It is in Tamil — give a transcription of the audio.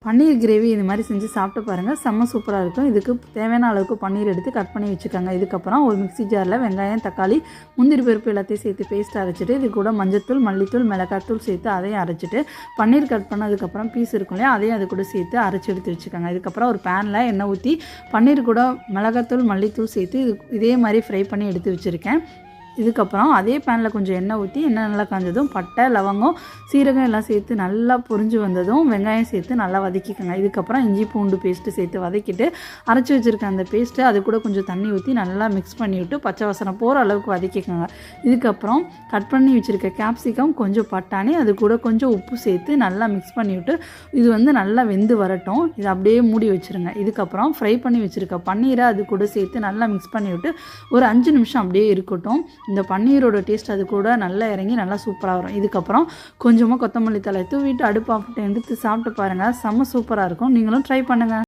பன்னீர் கிரேவி இது மாதிரி செஞ்சு சாப்பிட்டு பாருங்கள், செம்ம சூப்பராக இருக்கும். இதுக்கு தேவையான அளவுக்கு பன்னீர் எடுத்து கட் பண்ணி வச்சுக்கோங்க. இதுக்கப்புறம் ஒரு மிக்ஸி ஜாரில் வெங்காயம், தக்காளி, முந்திரி பருப்பு எல்லாத்தையும் சேர்த்து பேஸ்ட் அரைச்சிட்டு, இது கூட மஞ்சத்தூள், மல்லித்தூள், மிளகாத்தூள் சேர்த்து அதையும் அரைச்சிட்டு, பன்னீர் கட் பண்ணதுக்கப்புறம் பீஸ் இருக்கும் இல்லையா, அதையும் அது கூட சேர்த்து அரைச்சி எடுத்து வச்சுக்கோங்க. இதுக்கப்புறம் ஒரு பேனில் எண்ணெய் ஊற்றி பன்னீர் கூட மிளகாத்தூள், மல்லித்தூள் சேர்த்து இதே மாதிரி ஃப்ரை பண்ணி எடுத்து வச்சுருக்கேன். இதுக்கப்புறம் அதே பேனில் கொஞ்சம் எண்ணெய் ஊற்றி எண்ணெய் நல்லா காஞ்சதும் பட்டை, லவங்கம், சீரகம் எல்லாம் சேர்த்து நல்லா பொரிஞ்சு வந்ததும் வெங்காயம் சேர்த்து நல்லா வதக்கிக்கோங்க. இதுக்கப்புறம் இஞ்சி பூண்டு பேஸ்ட்டு சேர்த்து வதக்கிட்டு அரைச்சி வச்சுருக்க அந்த பேஸ்ட்டு அது கூட கொஞ்சம் தண்ணி ஊற்றி நல்லா மிக்ஸ் பண்ணிவிட்டு பச்சை வாசனை போகிற அளவுக்கு வதக்கிக்கோங்க. இதுக்கப்புறம் கட் பண்ணி வச்சுருக்க கேப்சிகம், கொஞ்சம் பட்டாணி, அது கூட கொஞ்சம் உப்பு சேர்த்து நல்லா மிக்ஸ் பண்ணிவிட்டு இது நல்லா வெந்து வரட்டும். இது அப்படியே மூடி வச்சுருங்க. இதுக்கப்புறம் ஃப்ரை பண்ணி வச்சுருக்க பன்னீரை அது கூட சேர்த்து நல்லா மிக்ஸ் பண்ணிவிட்டு ஒரு 5 நிமிஷம் அப்படியே இருக்கட்டும். இந்த பன்னீரோட டேஸ்ட் அது கூட நல்லா இறங்கி நல்லா சூப்பராக வரும். இதுக்கப்புறம் கொஞ்சமாக கொத்தமல்லி தழை தூவிட்டு அடுப்பு ஆஃப் எடுத்து சாப்பிட்டு பாருங்கள், செம்ம சூப்பராக இருக்கும். நீங்களும் ட்ரை பண்ணுங்கள்.